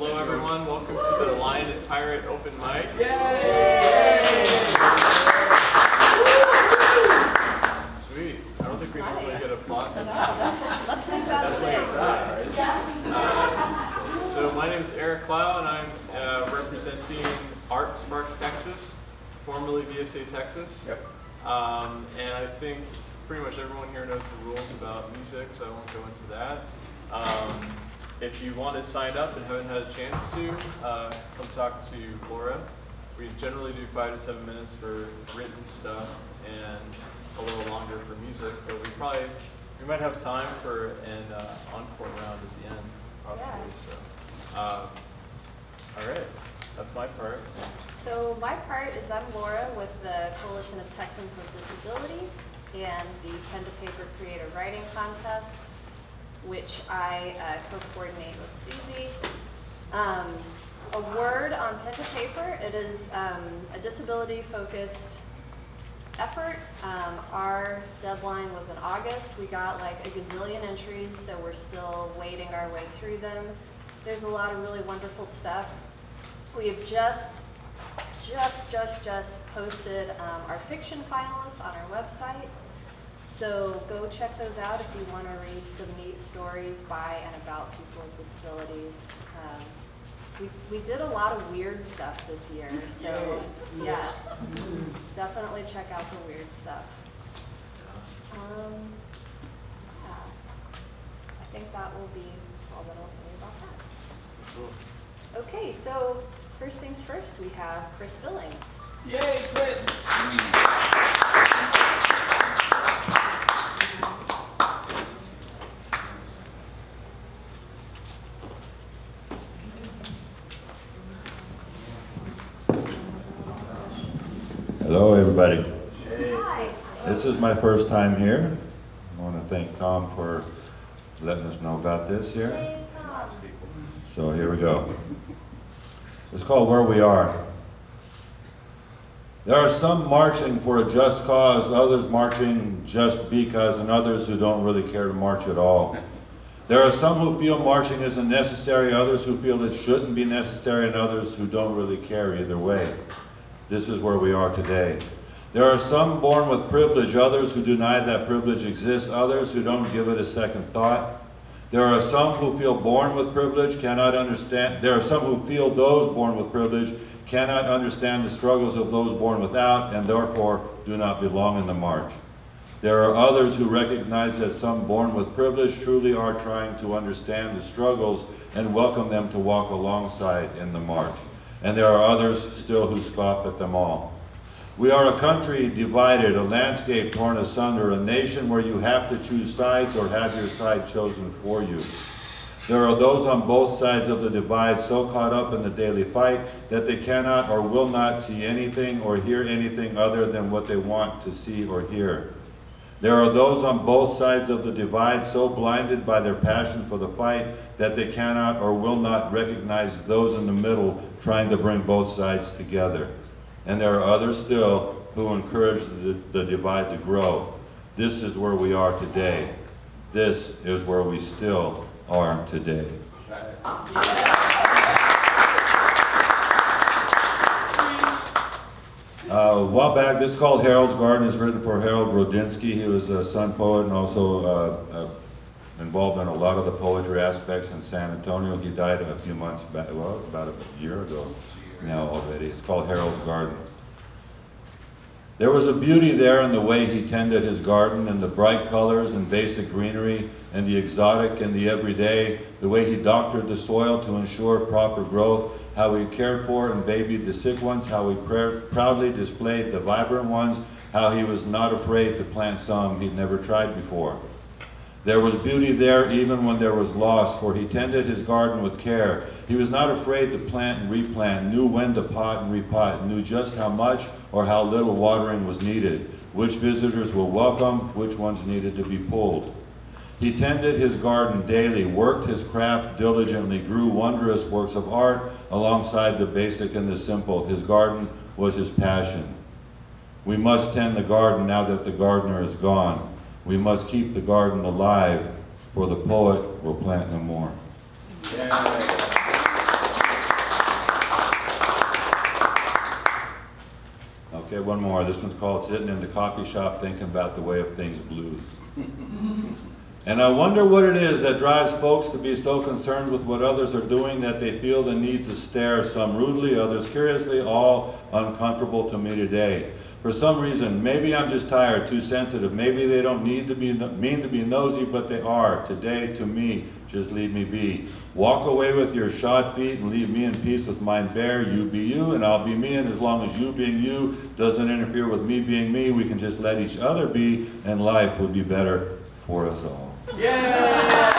Hello everyone, welcome to the Lion and Pirate Open Mic. Yay! Sweet. I don't think we normally get applause. Let's make that Right? So my name is Eric Clow and I'm representing Art Spark Texas, formerly VSA Texas. Yep. And I think pretty much everyone here knows the rules about music, so I won't go into that. If you want to sign up and haven't had a chance to, come talk to Laura. We generally do 5 to 7 minutes for written stuff and a little longer for music, but we might have time for an encore round at the end, possibly. Yeah. So, all right, that's my part. So my part is I'm Laura with the Coalition of Texans with Disabilities and the Pen to Paper Creative Writing Contest, which I co-coordinate with Susie. A word on Pen to Paper, it is a disability-focused effort. Our deadline was in August. We got like a gazillion entries, so we're still wading our way through them. There's a lot of really wonderful stuff. We have just posted our fiction finalists on our website. So go check those out if you want to read some neat stories by and about people with disabilities. We did a lot of weird stuff this year, so yeah, definitely check out the weird stuff. Yeah, I think that will be all that I'll say about that. Cool. Okay, so first things first, we have Chris Billings. Yay, Chris! Hello, everybody. Hi. This is my first time here. I want to thank Tom for letting us know about this here. Hey, Tom. So here we go. It's called Where We Are. There are some marching for a just cause, others marching just because, and others who don't really care to march at all. There are some who feel marching isn't necessary, others who feel it shouldn't be necessary, and others who don't really care either way. This is where we are today. There are some born with privilege, others who deny that privilege exists, others who don't give it a second thought. There are some who feel born with privilege, cannot understand. There are some who feel those born with privilege cannot understand the struggles of those born without, and therefore do not belong in the march. There are others who recognize that some born with privilege truly are trying to understand the struggles and welcome them to walk alongside in the march. And there are others still who scoff at them all. We are a country divided, a landscape torn asunder, a nation where you have to choose sides or have your side chosen for you. There are those on both sides of the divide so caught up in the daily fight that they cannot or will not see anything or hear anything other than what they want to see or hear. There are those on both sides of the divide so blinded by their passion for the fight that they cannot or will not recognize those in the middle trying to bring both sides together. And there are others still who encourage the divide to grow. This is where we are today. This is where we still are today. A while back, this is called Harold's Garden. It's written for Harold Rodinsky. He was a Sun poet and also involved in a lot of the poetry aspects in San Antonio. He died a few months back, well, about a year ago now already. It's called Harold's Garden. There was a beauty there in the way he tended his garden, and the bright colors and basic greenery, and the exotic and the everyday, the way he doctored the soil to ensure proper growth, how he cared for and babied the sick ones, how he proudly displayed the vibrant ones, how he was not afraid to plant some he'd never tried before. There was beauty there even when there was loss, for he tended his garden with care. He was not afraid to plant and replant, knew when to pot and repot, knew just how much or how little watering was needed, which visitors were welcome, which ones needed to be pulled. He tended his garden daily, worked his craft diligently, grew wondrous works of art alongside the basic and the simple. His garden was his passion. We must tend the garden now that the gardener is gone. We must keep the garden alive, for the poet will plant no more. Yeah. Okay, one more. This one's called Sitting in the Coffee Shop Thinking About the Way of Things Blues. And I wonder what it is that drives folks to be so concerned with what others are doing that they feel the need to stare, some rudely, others curiously, all uncomfortable to me today. For some reason, maybe I'm just tired, too sensitive, maybe they don't need to be mean to be nosy, but they are. Today, to me, just leave me be. Walk away with your shod feet and leave me in peace with mine bare. You be you and I'll be me, and as long as you being you doesn't interfere with me being me, we can just let each other be, and life would be better for us all. Yeah!